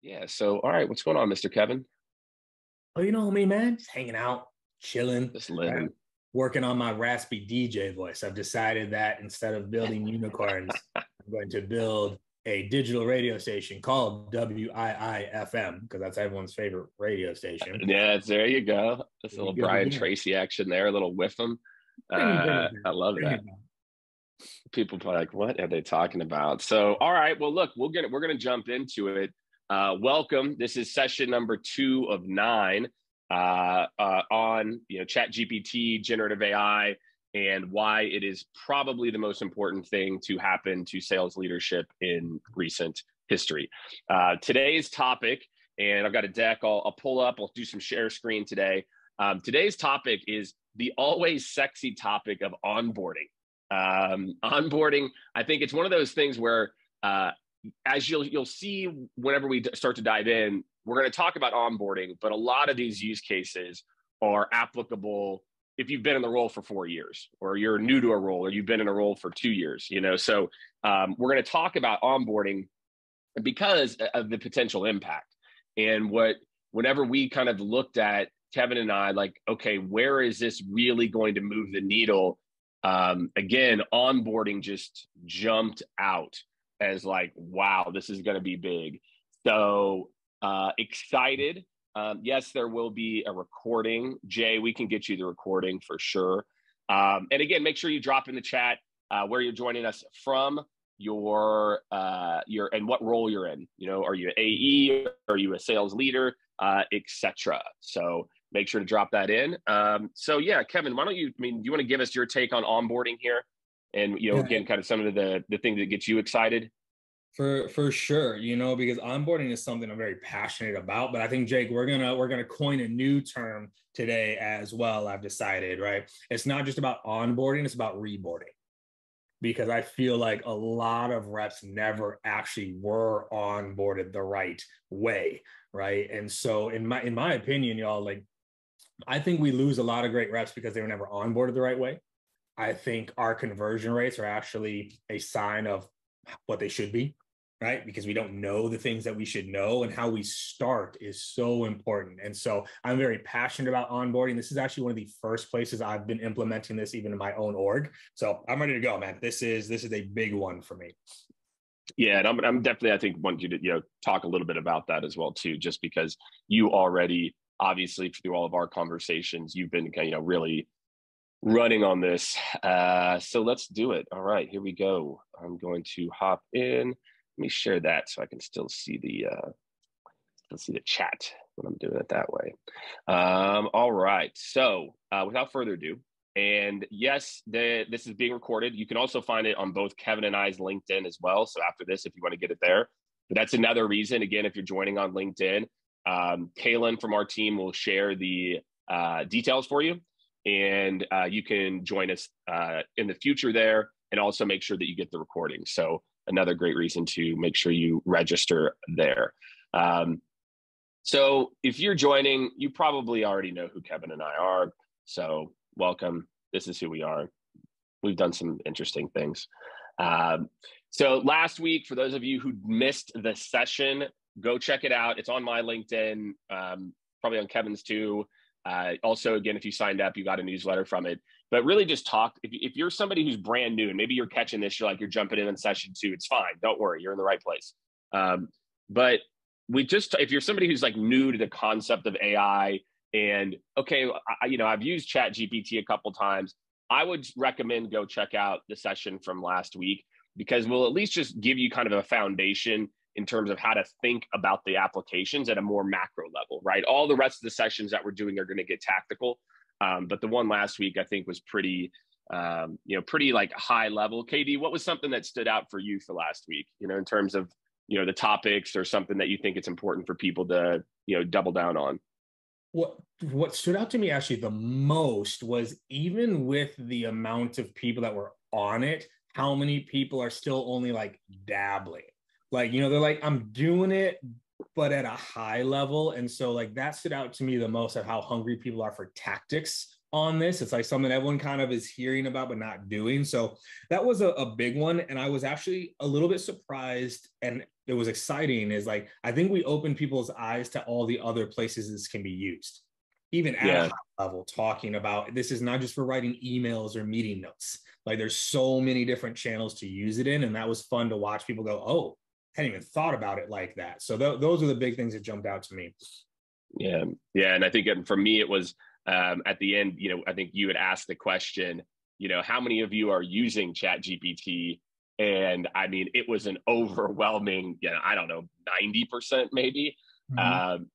Yeah. So, all right, what's going on, Mr. Kevin? Oh, you know me, man. Just hanging out, chilling, Just right? living. Working on my raspy DJ voice. I've decided that instead of building unicorns, I'm going to build a digital radio station called WIIFM because that's everyone's favorite radio station. Yeah, there you go. That's a There you little go Brian again. Tracy action there, a little whiff 'em. Bring it I down. love Bring that. it down. People are like, what are they talking about? So, all right, well, look, we're gonna jump into it. Welcome. This is session number 2 of 9 on Chat GPT, generative AI, and why it is probably the most important thing to happen to sales leadership in recent history. Today's topic, and I've got a deck. I'll pull up. I'll do some share screen today. Today's topic is the always sexy topic of onboarding. Onboarding, I think it's one of those things where, as you'll see whenever we start to dive in, we're going to talk about onboarding, but a lot of these use cases are applicable if you've been in the role for 4 years, or you're new to a role, or you've been in a role for 2 years. So we're going to talk about onboarding because of the potential impact. And whenever we kind of looked at, Kevin and I, like, okay, where is this really going to move the needle? Again, onboarding just jumped out as like, wow, this is going to be big. So excited. Yes, there will be a recording. Jay, we can get you the recording for sure. And again, make sure you drop in the chat where you're joining us from, your and what role you're in. Are you an AE? Are you a sales leader? Etc. So make sure to drop that in. So yeah, Kevin, why don't you, do you want to give us your take on onboarding here? And, Yeah, again, kind of some of the things that get you excited. for sure, because onboarding is something I'm very passionate about. But I think, Jake, we're gonna coin a new term today as well. I've decided, right? It's not just about onboarding; it's about reboarding. Because I feel like a lot of reps never actually were onboarded the right way, right? And so, in my opinion, y'all, like, I think we lose a lot of great reps because they were never onboarded the right way. I think our conversion rates are actually a sign of what they should be, right? Because we don't know the things that we should know, and how we start is so important. And so I'm very passionate about onboarding. This is actually one of the first places I've been implementing this, even in my own org. So I'm ready to go, man. This is a big one for me. Yeah, and I'm definitely, I think, want you to talk a little bit about that as well too, just because you already, obviously, through all of our conversations, you've been really running on this. So let's do it. All right, here we go. I'm going to hop in. Let me share that so I can still see the chat when I'm doing it that way. All right. So without further ado, and yes, this is being recorded. You can also find it on both Kevin and I's LinkedIn as well. So after this, if you want to get it there, but that's another reason. Again, if you're joining on LinkedIn, Kaylin from our team will share the details for you, and you can join us in the future there, and also make sure that you get the recording. So another great reason to make sure you register there. So if you're joining, you probably already know who Kevin and I are. So welcome. This is who we are. We've done some interesting things. So last week, for those of you who missed the session, go check it out. It's on my LinkedIn, probably on Kevin's too. Also, again, if you signed up, you got a newsletter from it. But really just talk. If you're somebody who's brand new and maybe you're catching this, you're jumping in session 2, it's fine. Don't worry. You're in the right place. But if you're somebody who's like new to the concept of AI, and okay, I've used Chat GPT a couple times, I would recommend go check out the session from last week, because we'll at least just give you kind of a foundation in terms of how to think about the applications at a more macro level, right? All the rest of the sessions that we're doing are going to get tactical. But the one last week, I think, was pretty like high level. KD, what was something that stood out for you for last week, in terms of, the topics, or something that you think it's important for people to, double down on? What stood out to me actually the most was, even with the amount of people that were on it, how many people are still only like dabbling. Like, they're like, I'm doing it, but at a high level. And so like that stood out to me the most, of how hungry people are for tactics on this. It's like something everyone kind of is hearing about, but not doing. So that was a big one. And I was actually a little bit surprised, and it was exciting, is like, I think we opened people's eyes to all the other places this can be used, even at a high level, talking about this is not just for writing emails or meeting notes. Like there's so many different channels to use it in. And that was fun to watch people go, oh, I hadn't even thought about it like that. So those are the big things that jumped out to me. Yeah. And I think for me, it was at the end, I think you had asked the question, how many of you are using ChatGPT? And I mean, it was an overwhelming, I don't know, 90% maybe. And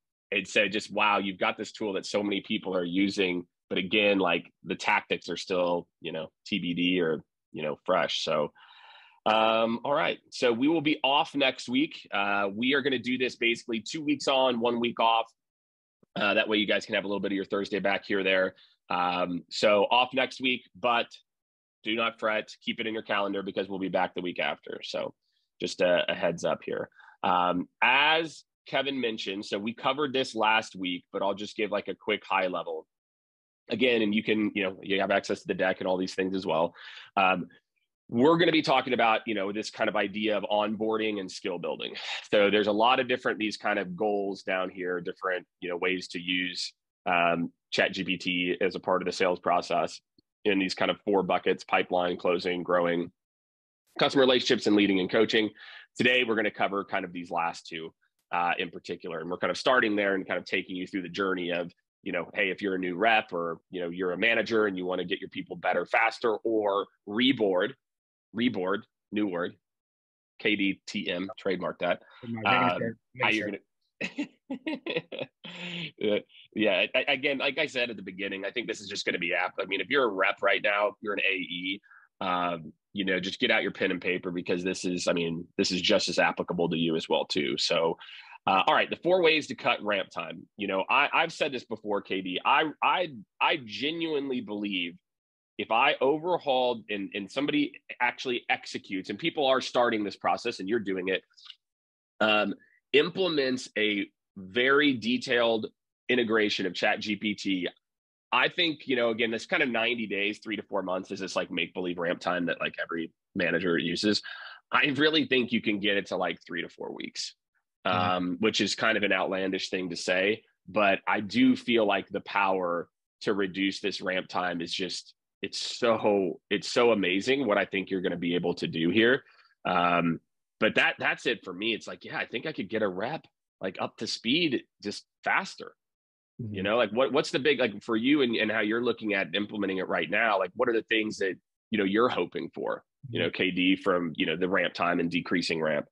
so just, wow, you've got this tool that so many people are using, but again, like the tactics are still, TBD or, fresh. So, all right. So we will be off next week. We are going to do this basically 2 weeks on, 1 week off. That way you guys can have a little bit of your Thursday back here or there. So off next week, but do not fret. Keep it in your calendar because we'll be back the week after. So just a heads up here. As Kevin mentioned, so we covered this last week, but I'll just give like a quick high level again, and you can, you have access to the deck and all these things as well. We're going to be talking about, this kind of idea of onboarding and skill building. So there's a lot of different, these kind of goals down here, different, ways to use ChatGPT as a part of the sales process in these kind of 4 buckets: pipeline, closing, growing, customer relationships, and leading and coaching. Today, we're going to cover kind of these last 2 in particular. And we're kind of starting there and kind of taking you through the journey of, hey, if you're a new rep or, you're a manager and you want to get your people better, faster, or reboard, new word, KDTM, trademark that. How you're gonna, yeah. Again, like I said at the beginning, I think this is just going to be app. I mean, if you're a rep right now, you're an AE, just get out your pen and paper because this is just as applicable to you as well too. So, all right, the 4 ways to cut ramp time. I've said this before, KD. I genuinely believe if I overhauled and somebody actually executes, and people are starting this process and you're doing it, implements a very detailed integration of ChatGPT, I think, again, this kind of 90 days, 3 to 4 months is this like make-believe ramp time that like every manager uses. I really think you can get it to like 3 to 4 weeks, which is kind of an outlandish thing to say. But I do feel like the power to reduce this ramp time is just, it's so amazing what I think you're going to be able to do here. But that's it for me. It's like, yeah, I think I could get a rep like up to speed just faster. Like what's the big, like for you and how you're looking at implementing it right now? Like, what are the things that, you're hoping for, KD, from, the ramp time and decreasing ramp?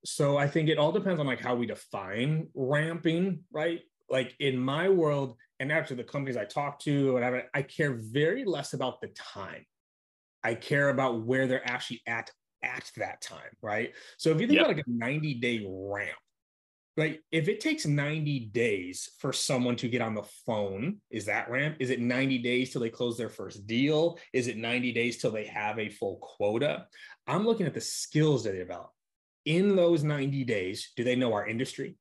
So I think it all depends on like how we define ramping, right? Like in my world, and actually the companies I talk to, whatever, I care very less about the time. I care about where they're actually at that time, right? So if you think about like a 90-day ramp, like if it takes 90 days for someone to get on the phone, is that ramp? Is it 90 days till they close their first deal? Is it 90 days till they have a full quota? I'm looking at the skills that they develop. In those 90 days, do they know our industry?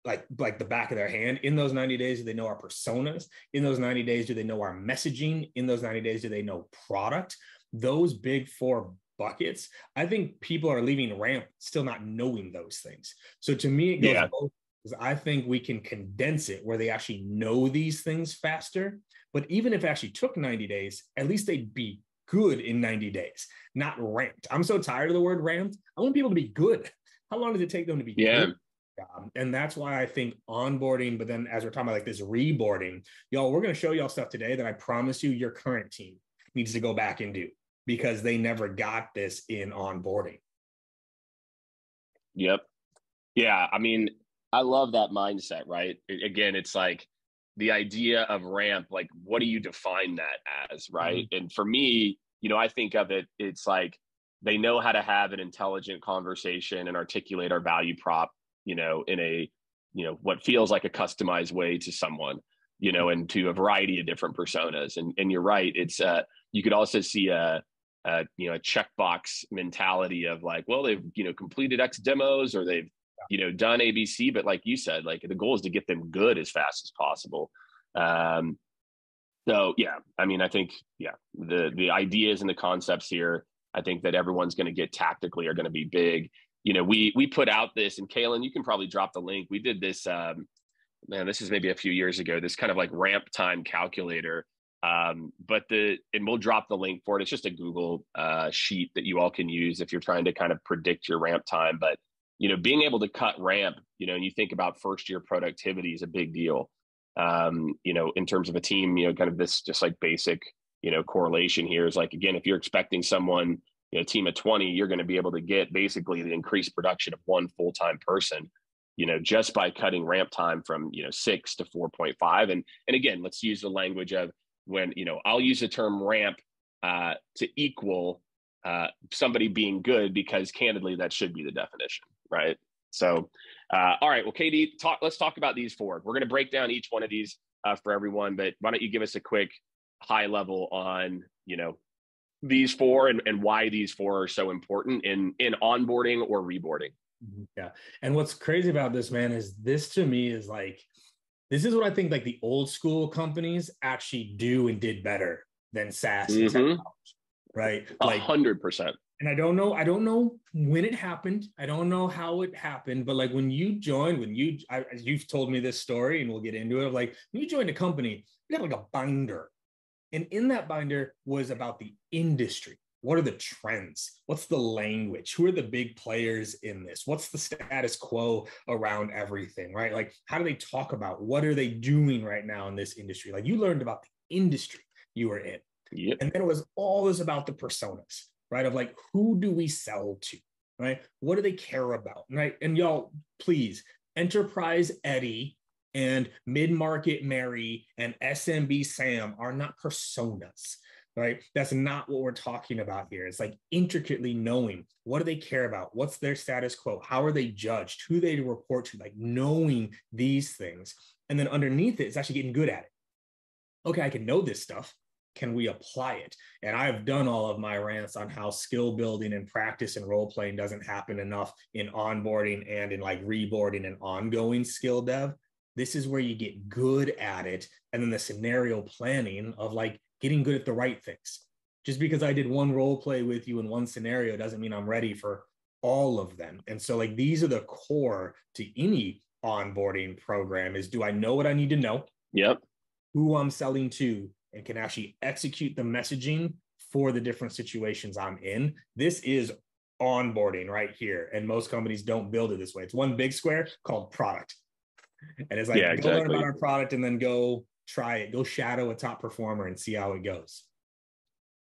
Like the back of their hand? In those 90 days, do they know our personas? In those 90 days, do they know our messaging? In those 90 days, do they know product? Those big 4 buckets, I think people are leaving ramp still not knowing those things. So to me, it goes both, because I think we can condense it where they actually know these things faster. But even if it actually took 90 days, at least they'd be good in 90 days, not ramped. I'm so tired of the word ramped. I want people to be good. How long does it take them to be good? And that's why I think onboarding, but then as we're talking about like this reboarding, y'all, we're going to show y'all stuff today that I promise you your current team needs to go back and do, because they never got this in onboarding. Yep. Yeah. I mean, I love that mindset, right? Again, it's like the idea of ramp, like what do you define that as, right? And for me, I think of it, it's like they know how to have an intelligent conversation and articulate our value prop, in a, what feels like a customized way to someone, and to a variety of different personas. And you're right. It's you could also see a checkbox mentality of like, well, they've, completed X demos or they've, done ABC, but like you said, like the goal is to get them good as fast as possible. So yeah, I mean, I think, yeah, the ideas and the concepts here, I think that everyone's going to get tactically are going to be big. You know, we put out this, and Kalen, you can probably drop the link. We did this, man, this is maybe a few years ago, this kind of like ramp time calculator. And we'll drop the link for it. It's just a Google sheet that you all can use if you're trying to kind of predict your ramp time. But, you know, being able to cut ramp, you know, and you think about first year productivity is a big deal. You know, in terms of a team, you know, kind of this just like basic, you know, correlation here is like, again, if you're expecting someone, you know, a team of 20, you're going to be able to get basically the increased production of one full-time person, you know, just by cutting ramp time from, you know, 6 to 4.5. And again, let's use the language of when, you know, I'll use the term ramp to equal somebody being good, because candidly, that should be the definition, right? So, all right, well, Katie, let's talk about these four. We're going to break down each one of these for everyone, but why don't you give us a quick high level on, you know, these four and why these four are so important in onboarding or reboarding. Yeah. And what's crazy about this, man, is this to me is like, this is what I think like the old school companies actually do and did better than SaaS and technology, right? Like 100%. And I don't know when it happened. I don't know how it happened, but like when you joined, you've told me this story and we'll get into it. Like when you joined a company, you had like a binder. And in that binder was about the industry. What are the trends? What's the language? Who are the big players in this? What's the status quo around everything, right? Like, how do they talk about what are they doing right now in this industry? Like you learned about the industry you were in. Yep. And then it was always about the personas, right? Of like, who do we sell to, right? What do they care about, right? And y'all, please, Enterprise Eddie and Mid-Market Mary and SMB Sam are not personas, right? That's not what we're talking about here. It's like intricately knowing what do they care about? What's their status quo? How are they judged? Who they report to? Like knowing these things. And then underneath it, it's actually getting good at it. Okay, I can know this stuff. Can we apply it? And I've done all of my rants on how skill building and practice and role playing doesn't happen enough in onboarding and in like reboarding and ongoing skill dev. This is where you get good at it. And then the scenario planning of like getting good at the right things. Just because I did one role play with you in one scenario doesn't mean I'm ready for all of them. And so like these are the core to any onboarding program is, do I know what I need to know? Yep. Who I'm selling to, and can actually execute the messaging for the different situations I'm in. This is onboarding right here. And most companies don't build it this way. It's one big square called product. And it's like, yeah, go learn about our product and then go try it. Go shadow a top performer and see how it goes.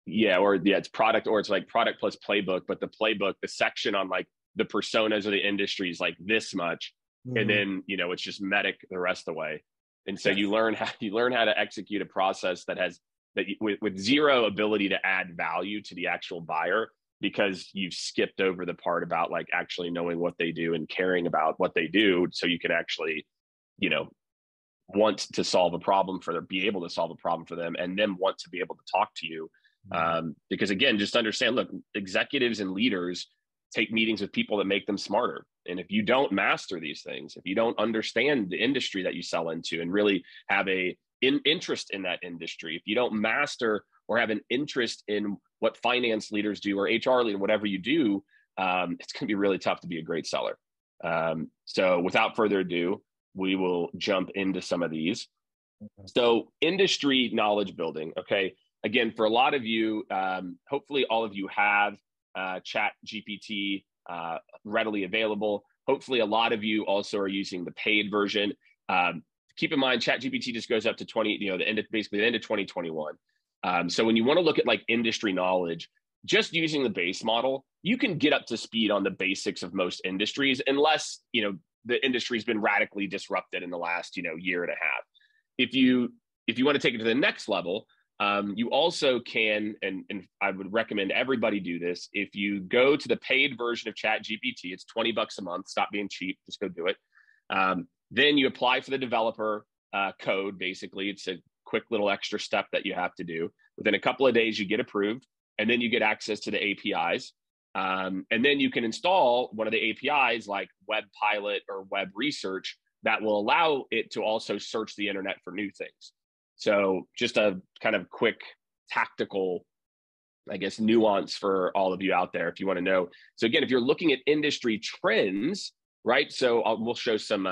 Yeah, or yeah, it's product, or it's like product plus playbook. But the playbook, the section on like the personas of the industry is like this much. And then, you know, it's just medic the rest of the way. And so you learn how to execute a process that has with zero ability to add value to the actual buyer, because you've skipped over the part about like actually knowing what they do and caring about what they do, so you can actually, you know, want to solve a problem for them, be able to solve a problem for them, and then want to be able to talk to you. Because again, just understand, look, executives and leaders take meetings with people that make them smarter. And if you don't master these things, if you don't understand the industry that you sell into and really have a interest in that industry, if you don't master or have an interest in what finance leaders do or HR leader, whatever you do, it's going to be really tough to be a great seller. So without further ado, we will jump into some of these. So industry knowledge building. Okay. Again, for a lot of you, hopefully all of you have Chat GPT readily available. Hopefully a lot of you also are using the paid version. Keep in mind, Chat GPT just goes up to basically the end of 2021. So when you want to look at like industry knowledge, just using the base model, you can get up to speed on the basics of most industries, unless, you know, the industry's been radically disrupted in the last, you know, year and a half. If you want to take it to the next level, you also can, and I would recommend everybody do this. If you go to the paid version of Chat GPT, it's $20 a month. Stop being cheap. Just go do it. Then you apply for the developer code. Basically, it's a quick little extra step that you have to do. Within a couple of days, you get approved, and then you get access to the APIs. And then you can install one of the APIs like Web Pilot or Web Research that will allow it to also search the internet for new things. So just a kind of quick tactical, I guess, nuance for all of you out there if you want to know. So again, if you're looking at industry trends, right? So we'll show some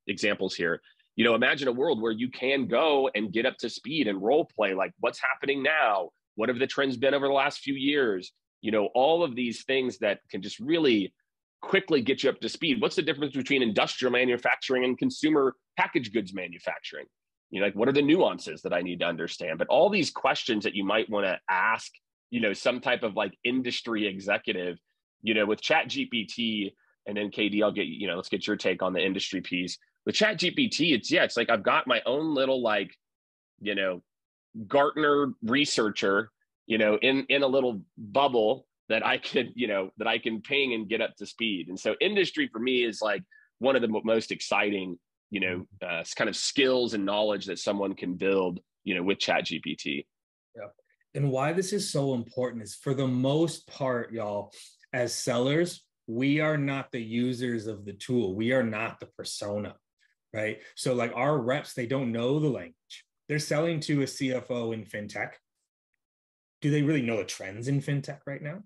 examples here. Imagine a world where you can go and get up to speed and role play, like what's happening now, what have the trends been over the last few years, all of these things that can just really quickly get you up to speed. What's the difference between industrial manufacturing and consumer packaged goods manufacturing? Like what are the nuances that I need to understand? But all these questions that you might want to ask, some type of like industry executive, with Chat GPT, and then KD, I'll get, let's get your take on the industry piece. With Chat GPT, it's like I've got my own little like, Gartner researcher, in a little bubble that I could, that I can ping and get up to speed. And so industry for me is like one of the most exciting, kind of skills and knowledge that someone can build, with Chat GPT. Yeah. And why this is so important is, for the most part, y'all, as sellers, we are not the users of the tool. We are not the persona, right? So like our reps, they don't know the language. They're selling to a CFO in fintech. Do they really know the trends in fintech right now?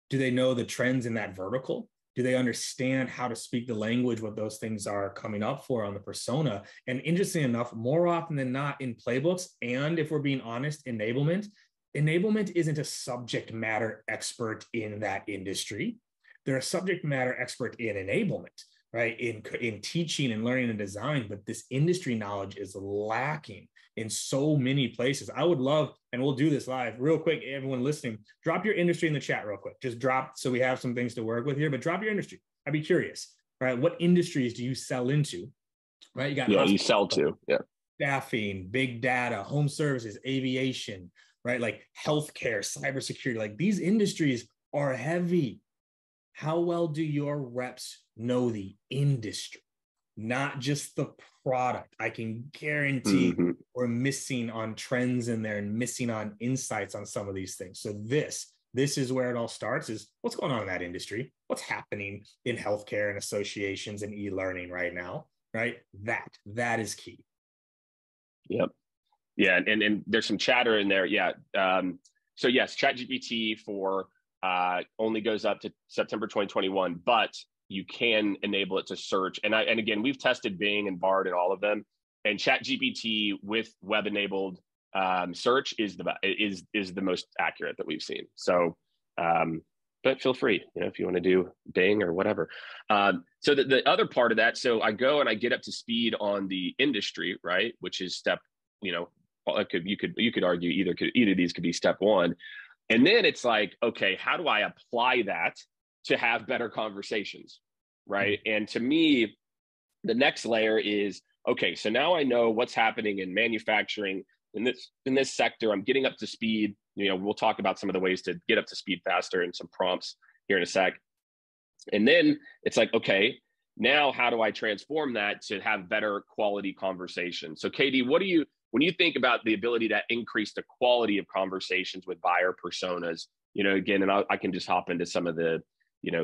Do they know the trends in that vertical? Do they understand how to speak the language, what those things are coming up for on the persona? And interesting enough, more often than not in playbooks, and if we're being honest, enablement isn't a subject matter expert in that industry. They're a subject matter expert in enablement, right? In teaching and learning and design, but this industry knowledge is lacking in so many places. I would love, and we'll do this live real quick, everyone listening, drop your industry in the chat real quick. Just drop, so we have some things to work with here, but drop your industry. I'd be curious, right? What industries do you sell into, right? You got you sell to, staffing, big data, home services, aviation, right? Like healthcare, cybersecurity, like these industries are heavy. How well do your reps know the industry, not just the product? I can guarantee we're missing on trends in there and missing on insights on some of these things. So this is where it all starts, is what's going on in that industry, what's happening in healthcare and associations and e-learning right now, right? That is key. Yep. Yeah. And there's some chatter in there. Yeah. So yes, ChatGPT for only goes up to September 2021, but you can enable it to search. And again, we've tested Bing and Bard and all of them, and ChatGPT with web-enabled search is the most accurate that we've seen. So, but feel free, if you want to do Bing or whatever. So the other part of that, so I go and I get up to speed on the industry, right? Which is step, you could argue either of these could be step one. And then it's like, okay, how do I apply that to have better conversations, right? And to me, the next layer is, okay, so now I know what's happening in manufacturing in this sector. I'm getting up to speed. We'll talk about some of the ways to get up to speed faster and some prompts here in a sec. And then it's like, okay, now how do I transform that to have better quality conversations? So KD, when you think about the ability to increase the quality of conversations with buyer personas, again, and I can just hop into some of the,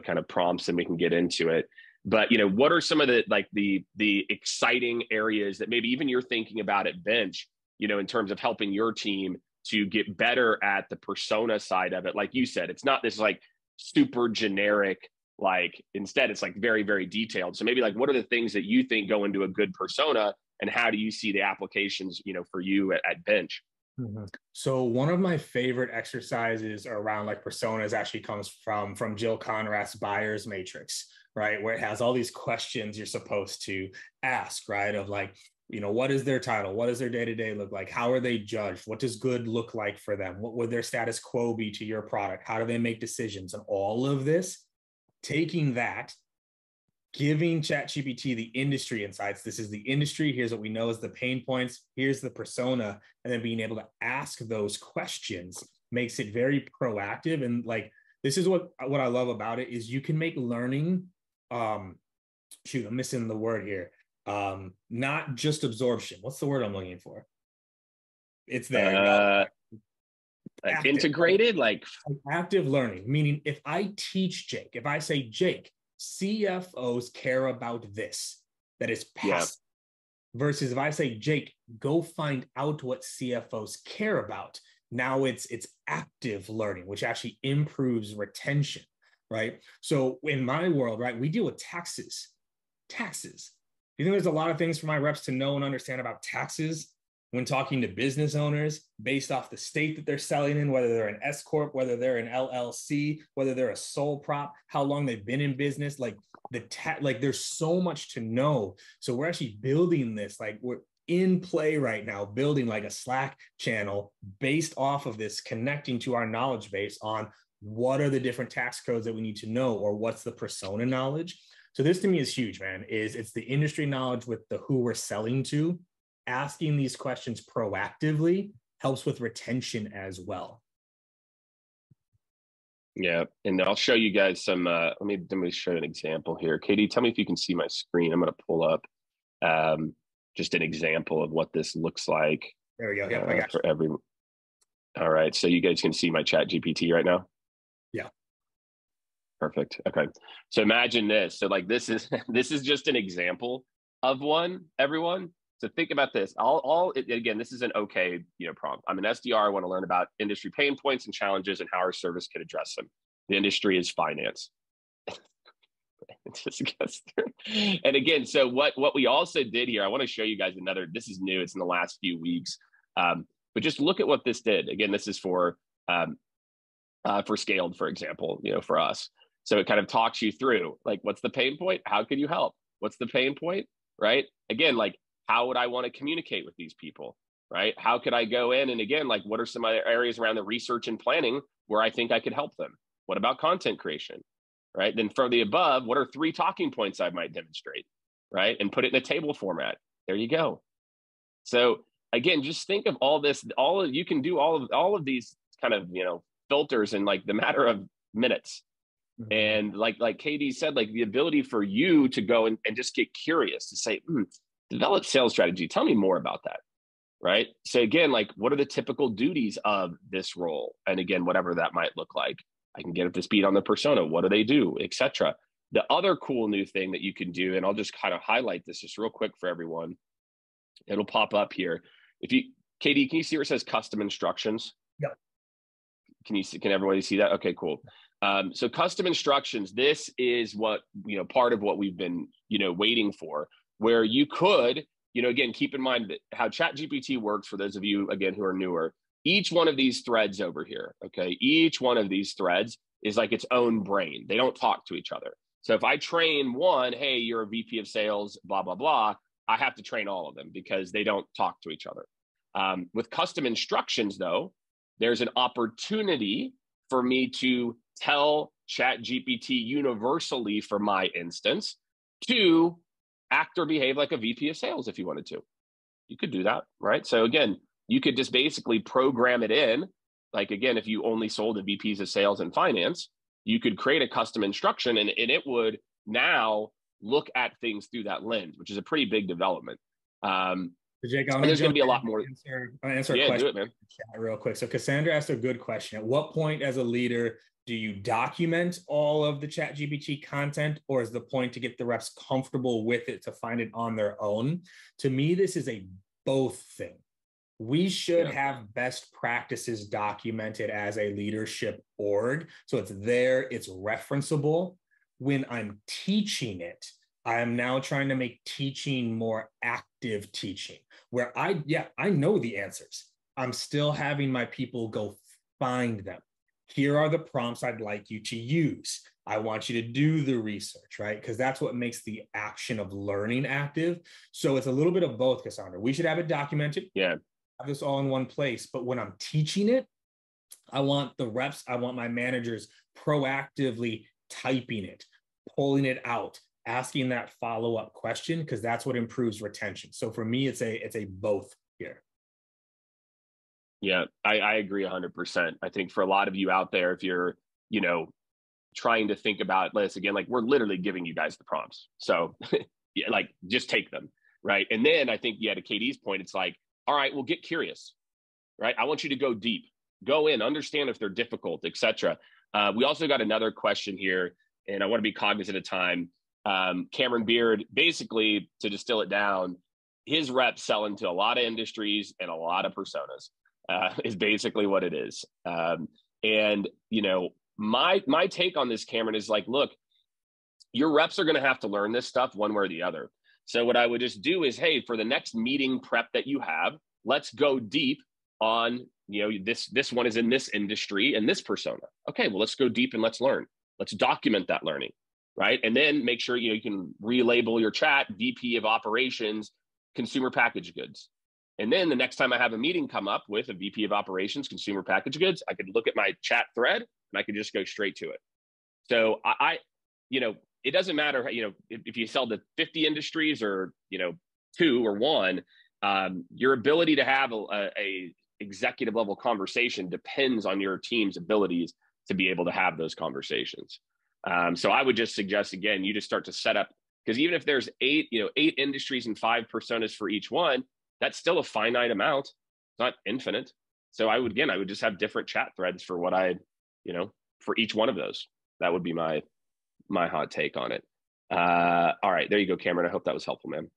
kind of prompts and we can get into it. But, what are some of the exciting areas that maybe even you're thinking about at Bench, in terms of helping your team to get better at the persona side of it? Like you said, it's not this like super generic, like instead it's like very, very detailed. So maybe like, what are the things that you think go into a good persona, and how do you see the applications, for you at Bench? Mm-hmm. So one of my favorite exercises around like personas actually comes from Jill Conrad's Buyer's Matrix, right? Where it has all these questions you're supposed to ask, right? Of like, what is their title? What does their day-to-day look like? How are they judged? What does good look like for them? What would their status quo be to your product? How do they make decisions? And all of this, taking that, giving ChatGPT the industry insights. This is the industry. Here's what we know is the pain points. Here's the persona. And then being able to ask those questions makes it very proactive. And like, this is what I love about it is you can make learning, I'm missing the word here. Not just absorption. What's the word I'm looking for? It's there. Like integrated, like active learning, meaning if I teach Jake, if I say, Jake, CFOs care about this, that is passive. versus if I say, Jake, go find out what CFOs care about. Now it's active learning, which actually improves retention, right? So in my world, right, we deal with taxes. You think there's a lot of things for my reps to know and understand about taxes when talking to business owners based off the state that they're selling in, whether they're an S Corp, whether they're an LLC, whether they're a sole prop, how long they've been in business, like there's so much to know. So we're actually building this, like we're in play right now, building like a Slack channel based off of this, connecting to our knowledge base on what are the different tax codes that we need to know, or what's the persona knowledge. So this to me is huge, man. It's the industry knowledge with the who we're selling to. Asking these questions proactively helps with retention as well. Yeah, and I'll show you guys some. Let me show you an example here. Katie, tell me if you can see my screen. I'm going to pull up just an example of what this looks like. There we go. Yep, I got for everyone. All right, so you guys can see my chat GPT right now. Yeah. Perfect. Okay. So imagine this. So like this is just an example of one, everyone. So think about this. Again, this is an okay, prompt. I'm an SDR. I want to learn about industry pain points and challenges and how our service can address them. The industry is finance. It just gets through. And again, so what we also did here, I want to show you guys another, this is new. It's in the last few weeks. But just look at what this did. Again, this is for Skaled, for example, for us. So it kind of talks you through, like, what's the pain point? How can you help? What's the pain point, right? Again, like, how would I want to communicate with these people, right? How could I go in? And again, like, what are some other areas around the research and planning where I think I could help them? What about content creation, right? Then from the above, what are 3 talking points I might demonstrate, right? And put it in a table format. There you go. So again, just think of all this, you can do all of these kind of, filters in like the matter of minutes. Mm-hmm. And like Katie said, like the ability for you to go and just get curious to say, develop sales strategy. Tell me more about that, right? So again, like, what are the typical duties of this role? And again, whatever that might look like. I can get up to speed on the persona. What do they do, etc. The other cool new thing that you can do, and I'll just kind of highlight this just real quick for everyone. It'll pop up here. Katie, can you see where it says custom instructions? Yeah. Can everybody see that? Okay, cool. So custom instructions, this is what, part of what we've been, waiting for, where you could, again, keep in mind that how ChatGPT works for those of you, again, who are newer. Each one of these threads over here, okay, each one of these threads is like its own brain. They don't talk to each other. So if I train one, hey, you're a VP of sales, blah, blah, blah, I have to train all of them because they don't talk to each other. With custom instructions, though, there's an opportunity for me to tell ChatGPT universally, for my instance, to act or behave like a VP of sales if you wanted to. You could do that, right? So again, you could just basically program it in. Like, again, if you only sold to VPs of sales and finance, you could create a custom instruction and it would now look at things through that lens, which is a pretty big development. Jake, and there's going to be a lot more. Answer a question. Do it, man. Real quick. So Cassandra asked a good question. At what point as a leader do you document all of the ChatGPT content, or is the point to get the reps comfortable with it to find it on their own? To me, this is a both thing. We should have best practices documented as a leadership org. So it's there, it's referenceable. When I'm teaching it, I am now trying to make teaching more active teaching, where I know the answers. I'm still having my people go find them. Here are the prompts I'd like you to use. I want you to do the research, right? Because that's what makes the action of learning active. So it's a little bit of both, Cassandra. We should have it documented. Yeah. Have this all in one place. But when I'm teaching it, I want the reps, I want my managers proactively typing it, pulling it out, asking that follow-up question, because that's what improves retention. So for me, it's a both here. Yeah, I agree 100%. I think for a lot of you out there, if you're, trying to think about this again, like, we're literally giving you guys the prompts. So yeah, like, just take them, right? And then I think, to Katie's point, it's like, all right, well, get curious, right? I want you to go deep, go in, understand if they're difficult, etc. We also got another question here, and I want to be cognizant of time. Cameron Beard, basically, to distill it down, his reps sell into a lot of industries and a lot of personas, is basically what it is. And, you know, my take on this, Cameron, is like, look, your reps are going to have to learn this stuff one way or the other. So what I would just do is, hey, for the next meeting prep that you have, let's go deep on, you know, this one is in this industry and this persona. Okay, well, let's go deep and let's learn. Let's document that learning, right? And then make sure, you know, you can relabel your chat VP of operations, consumer packaged goods. And then the next time I have a meeting come up with a VP of operations, consumer packaged goods, I could look at my chat thread and I could just go straight to it. So I you know, it doesn't matter, you know, if you sell to 50 industries or, you know, 2 or 1, your ability to have a executive level conversation depends on your team's abilities to be able to have those conversations. So I would just suggest, again, you just start to set up, because even if there's 8 industries and 5 personas for each one, that's still a finite amount. It's not infinite. So I would just have different chat threads for what for each one of those. That would be my hot take on it. All right, there you go, Cameron. I hope that was helpful, man.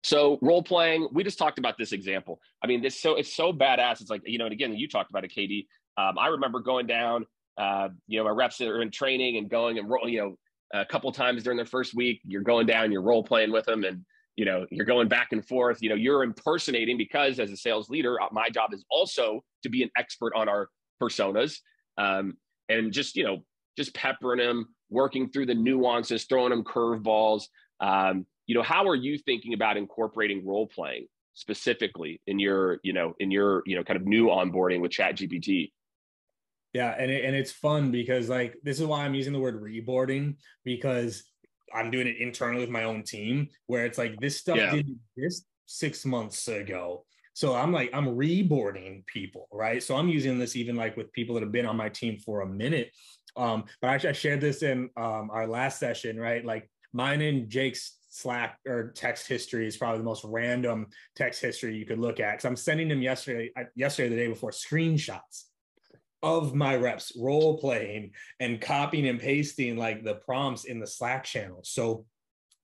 So role playing, we just talked about this example. I mean, it's so badass. It's like, you know, and again, you talked about it, KD. I remember going down, my reps that are in training and going and roll, a couple of times during their first week, you're going down, you're role playing with them, and you're going back and forth. You're impersonating, because as a sales leader, my job is also to be an expert on our personas, and just peppering them, working through the nuances, throwing them curveballs. How are you thinking about incorporating role playing specifically in your kind of new onboarding with ChatGPT? Yeah, and it's fun because, like, this is why I'm using the word reboarding, because I'm doing it internally with my own team, where it's like, this stuff didn't exist 6 months ago. So I'm reboarding people, right? So I'm using this even like with people that have been on my team for a minute. But actually, I shared this in our last session, right? Like, mine and Jake's Slack or text history is probably the most random text history you could look at, because I'm sending them yesterday, the day before, screenshots of my reps role playing and copying and pasting like the prompts in the Slack channel. So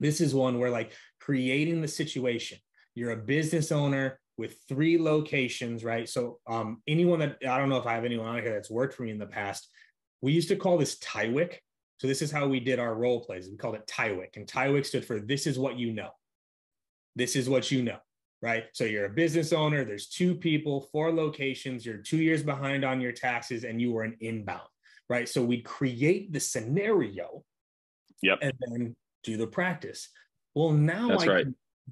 this is one where, like, creating the situation. You're a business owner with 3 locations, right? So anyone that, I don't know if I have anyone on here that's worked for me in the past, we used to call this TIWIC. So this is how we did our role plays. We called it TIWIC, and TIWIC stood for this is what you know. This is what you know, right? So you're a business owner, there's 2 people, 4 locations, you're 2 years behind on your taxes, and you were an inbound, right? So we'd create the scenario and then do the practice. Well, now I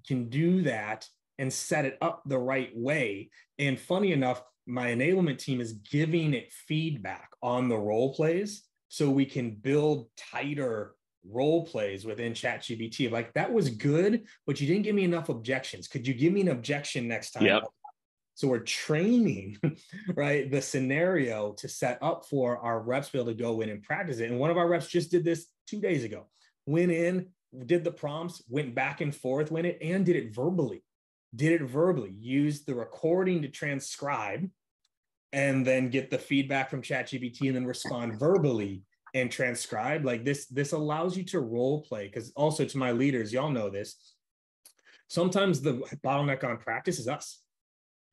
can do that and set it up the right way. And funny enough, my enablement team is giving it feedback on the role plays, so we can build tighter role plays within ChatGPT. Like, that was good, but you didn't give me enough objections. Could you give me an objection next time? Yep. So we're training, right, the scenario to set up for our reps to be able to go in and practice it. And one of our reps just did this 2 days ago. Went in, did the prompts, went back and forth with it, and did it verbally. Used the recording to transcribe, and then get the feedback from ChatGPT, and then respond verbally and transcribe. Like, this allows you to role play, because also, to my leaders, y'all know this, sometimes the bottleneck on practice is us.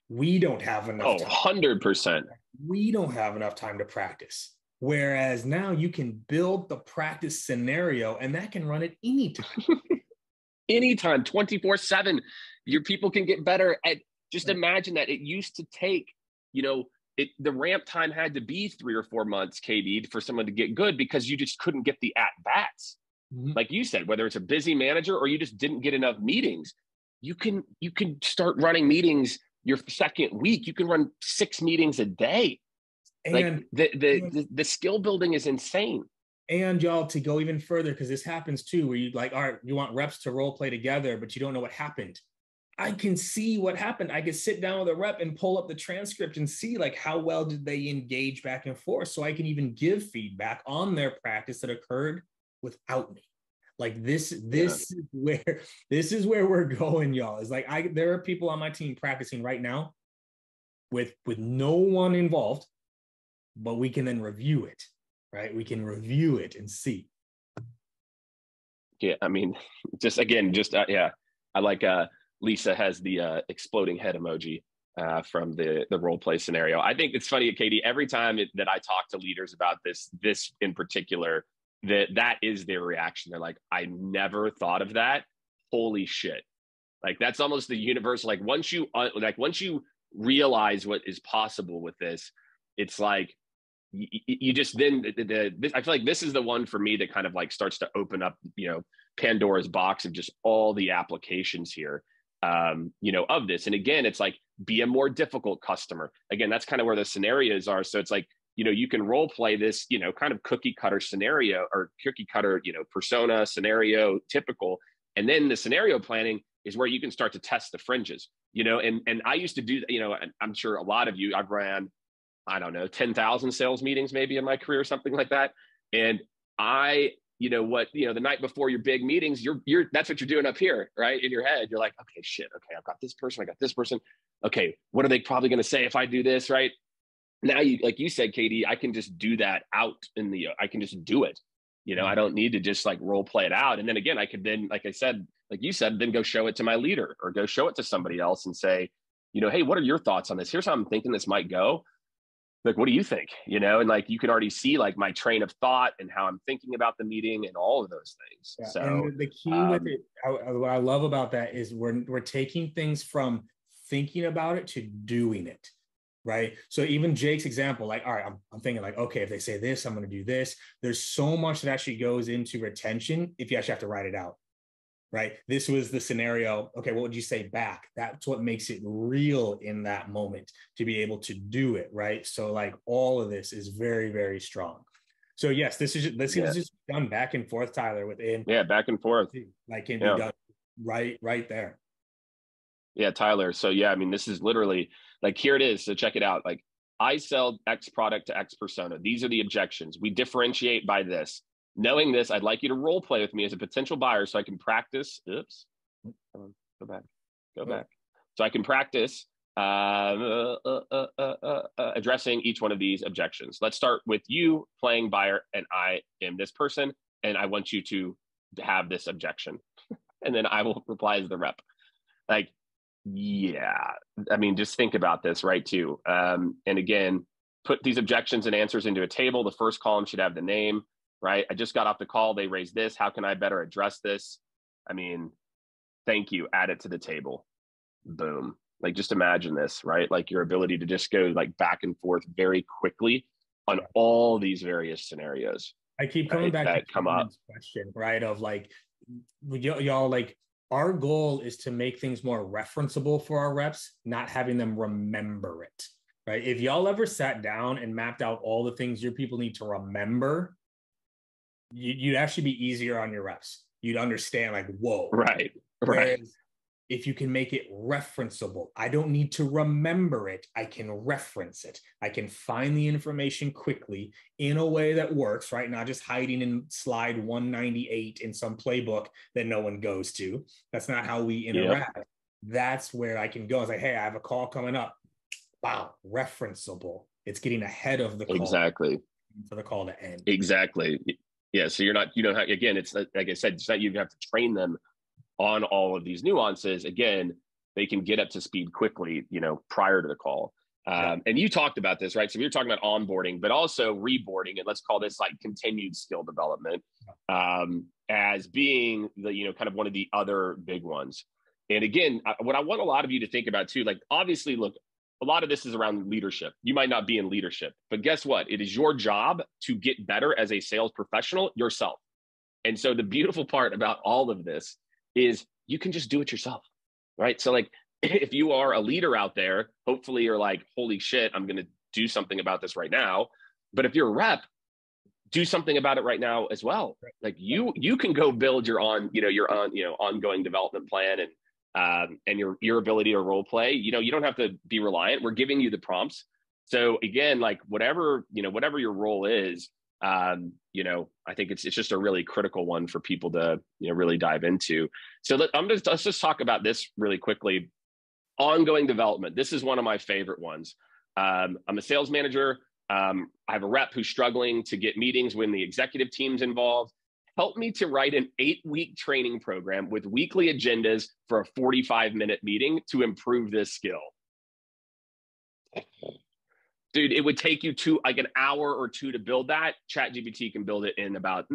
We don't have enough time. 100%. We don't have enough time to practice. Whereas now you can build the practice scenario, and that can run at any time. Anytime, 24/7. Your people can get better at, just imagine that it used to take, the ramp time had to be 3 or 4 months, KD, for someone to get good, because you just couldn't get the at-bats. Mm-hmm. Like you said, whether it's a busy manager or you just didn't get enough meetings, you can start running meetings your second week. You can run 6 meetings a day. And like the skill building is insane. And y'all, to go even further, because this happens too, where you like, all right, you want reps to role play together, but you don't know what happened. I can see what happened. I could sit down with a rep and pull up the transcript and see, like, how well did they engage back and forth, so I can even give feedback on their practice that occurred without me. Like, this is where we're going, y'all. It's like, there are people on my team practicing right now with no one involved, but we can then review it, right? We can review it and see. Yeah, I mean, I like Lisa has the exploding head emoji from the role play scenario. I think it's funny, Katie, every time that I talk to leaders about this in particular, that is their reaction. They're like, I never thought of that. Holy shit. Like, that's almost the universe. Like once you realize what is possible with this, it's like, you just then I feel like this is the one for me that kind of like starts to open up, Pandora's box of just all the applications here, of this. And again, it's like, be a more difficult customer. Again, that's kind of where the scenarios are. So it's like, you can role play this, kind of cookie cutter scenario or cookie cutter, persona scenario, typical. And then the scenario planning is where you can start to test the fringes, and I used to do, and I'm sure a lot of you, I've ran, I don't know, 10,000 sales meetings maybe in my career, something like that. And the night before your big meetings, that's what you're doing up here, right? In your head, you're like, okay, shit. Okay. I've got this person. I got this person. Okay. What are they probably going to say if I do this? Right now, like you said, Katie, I can just do that out I can just do it. I don't need to just like role play it out. And then again, I could then, like I said, like you said, then go show it to my leader or go show it to somebody else and say, hey, what are your thoughts on this? Here's how I'm thinking this might go. Like, what do you think? And like, you can already see like my train of thought and how I'm thinking about the meeting and all of those things. Yeah. So and the key with it, what I love about that is we're taking things from thinking about it to doing it. Right. So even Jake's example, like, all right, I'm thinking like, okay, if they say this, I'm going to do this. There's so much that actually goes into retention if you actually have to write it out. Right. This was the scenario. Okay, what would you say back? That's what makes it real in that moment to be able to do it. Right. So like all of this is very, very strong. So yes, this is just done back and forth, Tyler, within. Yeah, back and forth. Like can be done right there. Yeah, Tyler. So yeah, I mean, this is literally like, here it is. So check it out. Like, I sell X product to X persona. These are the objections. We differentiate by this. Knowing this, I'd like you to role play with me as a potential buyer so I can practice. Oops. Come on, go back. So I can practice addressing each one of these objections. Let's start with you playing buyer, and I am this person, and I want you to have this objection. And then I will reply as the rep. Like, yeah, I mean, just think about this, right, too. And again, put these objections and answers into a table. The first column should have the name, right? I just got off the call. They raised this. How can I better address this? I mean, thank you. Add it to the table. Boom. Like, just imagine this, right? Like, your ability to just go like back and forth very quickly on all these various scenarios. I keep coming back to come up question, right? Of like, y'all, like, our goal is to make things more referenceable for our reps, not having them remember it, right? If y'all ever sat down and mapped out all the things your people need to remember, you'd actually be easier on your reps. You'd understand like, whoa. Right. Whereas if you can make it referenceable, I don't need to remember it. I can reference it. I can find the information quickly in a way that works, right? Not just hiding in slide 198 in some playbook that no one goes to. That's not how we interact. Yep. That's where I can go. It's like, hey, I have a call coming up. Wow, referenceable. It's getting ahead of the call. Exactly. For the call to end. Exactly. Yeah. So you don't have, again, it's like I said, it's not you have to train them on all of these nuances. Again, they can get up to speed quickly, prior to the call. And you talked about this, right? So we were talking about onboarding, but also reboarding, and let's call this like continued skill development, as being the, kind of one of the other big ones. And again, what I want a lot of you to think about too, like, obviously, look, a lot of this is around leadership. You might not be in leadership, but guess what? It is your job to get better as a sales professional yourself. And so the beautiful part about all of this is you can just do it yourself, right? So like, if you are a leader out there, hopefully you're like, holy shit, I'm going to do something about this right now. But if you're a rep, do something about it right now as well. Like you can go build your ongoing development plan and your ability to role play. You don't have to be reliant. We're giving you the prompts. So again, like whatever your role is, I think it's just a really critical one for people to, really dive into. So let's just talk about this really quickly. Ongoing development. This is one of my favorite ones. I'm a sales manager. I have a rep who's struggling to get meetings when the executive team's involved. help me to write an 8-week training program with weekly agendas for a 45-minute meeting to improve this skill. Dude, it would take you like an hour or two to build that. ChatGPT can build it in about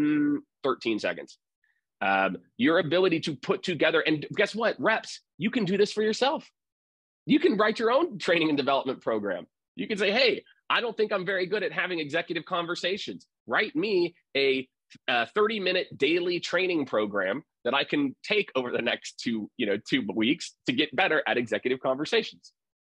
13 seconds. Your ability to put together, and guess what? Reps, you can do this for yourself. You can write your own training and development program. You can say, hey, I don't think I'm very good at having executive conversations. Write me a 30-minute daily training program that I can take over the next 2 weeks to get better at executive conversations.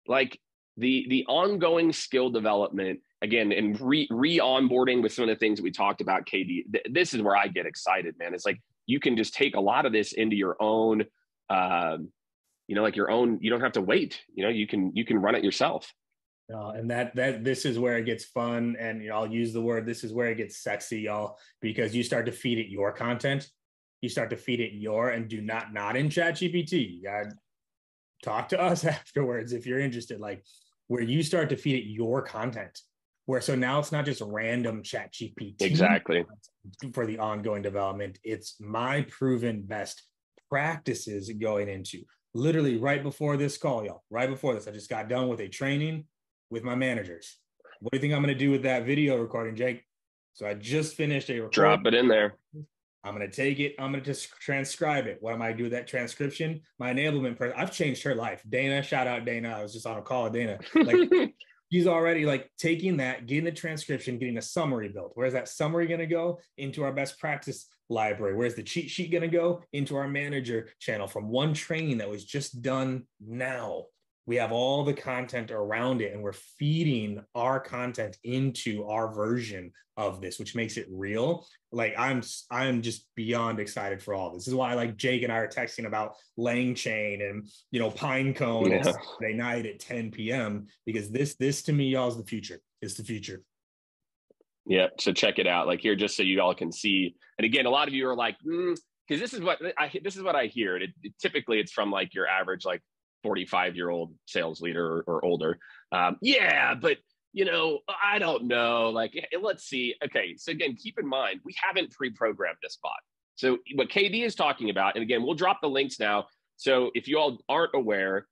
Like the ongoing skill development, again, and re-onboarding with some of the things that we talked about, KD, this is where I get excited, man. It's like, you can just take a lot of this into your own, like your own, you don't have to wait, you can run it yourself. And this is where it gets fun. And I'll use the word, this is where it gets sexy, y'all, because you start to feed it your content. You start to feed it and do not in ChatGPT. You gotta talk to us afterwards if you're interested, like where you start to feed it your content. So now it's not just random ChatGPT. Exactly. For the ongoing development, it's my proven best practices going into. Literally right before this call, y'all, right before this, I just got done with a training with my managers. What do you think I'm going to do with that video recording, Jake? So I just finished a recording. Drop it in there. I'm going to take it. I'm going to just transcribe it. What am I going to do with that transcription? My enablement person, I've changed her life. Dana, shout out Dana. I was just on a call with Dana. Like, she's already like taking that, getting the transcription, getting a summary built. Where's that summary going to go? Into our best practice library. Where's the cheat sheet going to go? Into our manager channel from one training that was just done now. We have all the content around it, and we're feeding our content into our version of this, which makes it real. Like I'm just beyond excited for all this. This is why like Jake and I are texting about Lang Chain and Pinecone Saturday night at 10 p.m. because this to me, y'all, is the future. It's the future. Yeah. So check it out. Like here, just so you all can see. And again, a lot of you are like, because this is what I hear. Typically, it's from like your average like 45-year-old sales leader or older. Yeah, but I don't know. Like, let's see. Okay, so again, keep in mind, we haven't pre-programmed this bot. So what KD is talking about, and again, we'll drop the links now. So if you all aren't aware,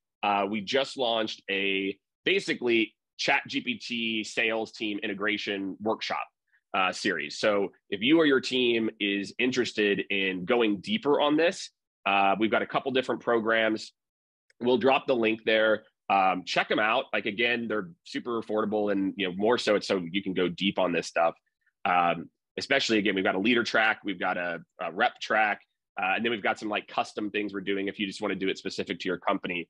we just launched a basically ChatGPT sales team integration workshop series. So if you or your team is interested in going deeper on this, we've got a couple different programs. We'll drop the link there. Check them out. Like, again, they're super affordable, and more so it's so you can go deep on this stuff. Especially, again, we've got a leader track, we've got a rep track, and then we've got some like custom things we're doing if you just want to do it specific to your company.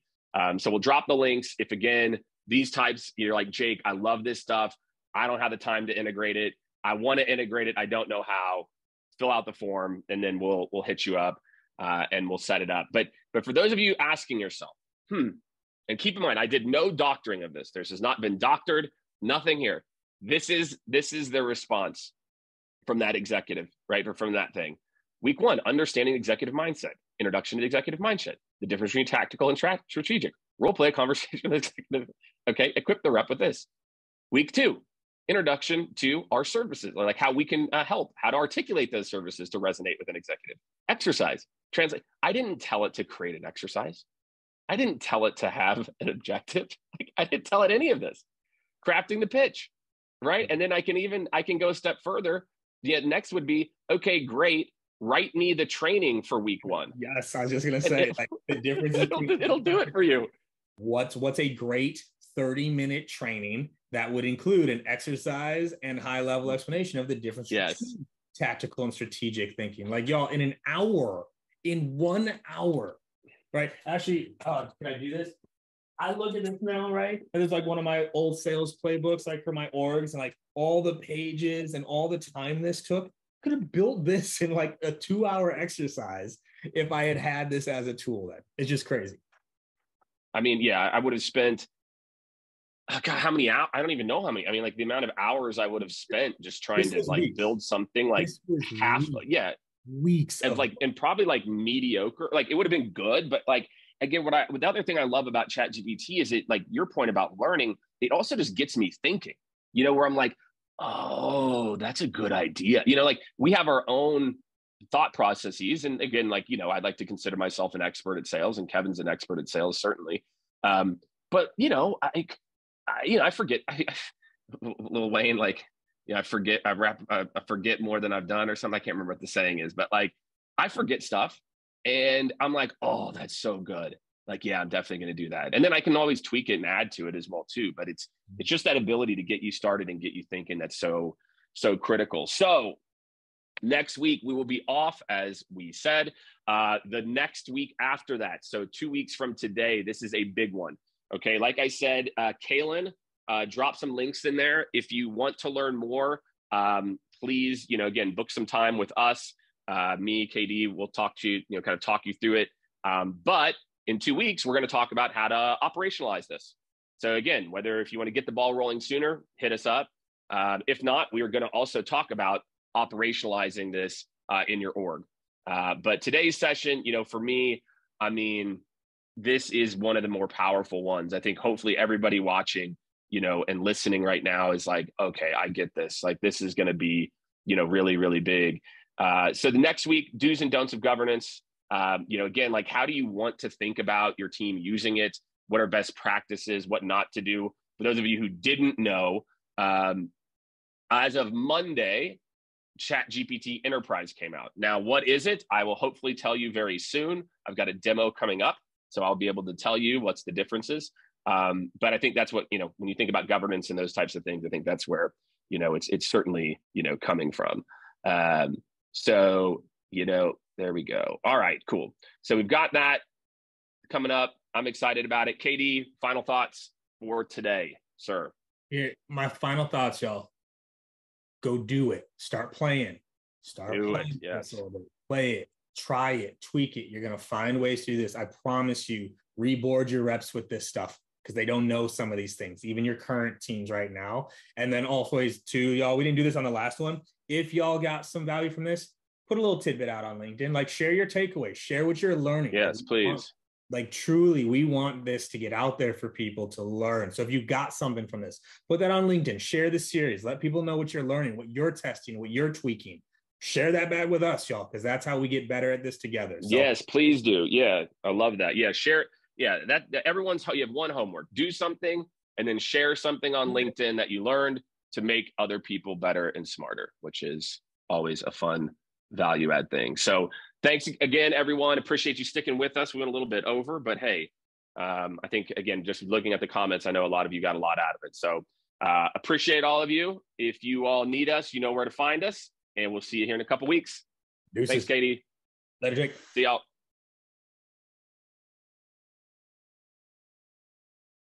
So we'll drop the links. If again, these types, you're like, Jake, I love this stuff. I don't have the time to integrate it. I want to integrate it. I don't know how. Fill out the form, and then we'll hit you up and we'll set it up. But for those of you asking yourself, and keep in mind, I did no doctoring of this. This has not been doctored, nothing here. This is the response from that executive, right? Or from that thing. Week 1, understanding executive mindset, introduction to executive mindset, the difference between tactical and strategic, role play a conversation with executive. Okay, equip the rep with this. Week 2, introduction to our services, like how we can help, how to articulate those services to resonate with an executive. Exercise, translate. I didn't tell it to create an exercise. I didn't tell it to have an objective. I didn't tell it any of this. Crafting the pitch, right? And then I can go a step further. Yeah, next would be, okay, great. Write me the training for week 1. Yes, I was just gonna say, like the difference. It'll do it for you. What's a great 30-minute training that would include an exercise and high-level explanation of the difference between tactical and strategic thinking. Like, y'all, in 1 hour. Right. Actually, can I do this? I look at this now, right? And it's like one of my old sales playbooks, like for my orgs, and like all the pages and all the time this took. Could have built this in like a 2-hour exercise if I had this as a tool. Then it's just crazy. I mean, yeah, I would have spent. God, how many hours? I don't even know how many. I mean, like the amount of hours I would have spent just trying to like build something like half. Yeah. Weeks and like, and probably like mediocre. Like it would have been good, but like again, the other thing I love about ChatGPT is it, like your point about learning, it also just gets me thinking, where I'm like, oh, that's a good idea. Like we have our own thought processes. And again, like, you know, I'd like to consider myself an expert at sales, and Kevin's an expert at sales, certainly. But, you know, I forget, Lil Wayne, like, you know, I forget more than I've done or something. I can't remember what the saying is, but like, I forget stuff and I'm like, oh, that's so good. Like, yeah, I'm definitely going to do that. And then I can always tweak it and add to it as well too. But it's just that ability to get you started and get you thinking that's so critical. So next week we will be off, as we said. The next week after that, so 2 weeks from today, this is a big one. Okay, like I said, Kaylin, drop some links in there if you want to learn more. Please, you know, again, book some time with us. Me, KD, we'll talk to you, you know, kind of talk you through it. But in 2 weeks, we're going to talk about how to operationalize this. So again, whether if you want to get the ball rolling sooner, hit us up. If not, we are going to also talk about operationalizing this in your org. But today's session, you know, for me, I mean, this is one of the more powerful ones. I think hopefully everybody watching, you know, and listening right now is like, okay, I get this. Like, this is going to be, you know, really, really big. So the next week, do's and don'ts of governance. You know, again, like, how do you want to think about your team using it? What are best practices? What not to do? For those of you who didn't know, as of Monday, ChatGPT Enterprise came out. Now, what is it? I will hopefully tell you very soon. I've got a demo coming up, so I'll be able to tell you what's the differences. But I think that's what, you know, when you think about governance and those types of things, I think that's where, you know, it's certainly, you know, coming from. So, you know, there we go. All right, cool. So we've got that coming up. I'm excited about it. KD, final thoughts for today, sir. Here, my final thoughts, y'all. Go do it. Start playing. Start playing. Yes. Play it. Try it. Tweak it. You're going to find ways to do this. I promise you, reboard your reps with this stuff because they don't know some of these things, even your current teams right now. And then always too, y'all, we didn't do this on the last one. If y'all got some value from this, put a little tidbit out on LinkedIn. Like, share your takeaways. Share what you're learning. Yes, please. Like, truly, we want this to get out there for people to learn. So if you got something from this, put that on LinkedIn, share the series, let people know what you're learning, what you're testing, what you're tweaking. Share that back with us, y'all, because that's how we get better at this together. So, yes, please do. Yeah, I love that. Yeah, share. Yeah, that everyone's, you have one homework. Do something and then share something on LinkedIn that you learned to make other people better and smarter, which is always a fun value add thing. So thanks again, everyone. Appreciate you sticking with us. We went a little bit over, but hey, I think, again, just looking at the comments, I know a lot of you got a lot out of it. So appreciate all of you. If you all need us, you know where to find us, and we'll see you here in a couple weeks. Deuces. Thanks, Katie. Later, Jake. See y'all.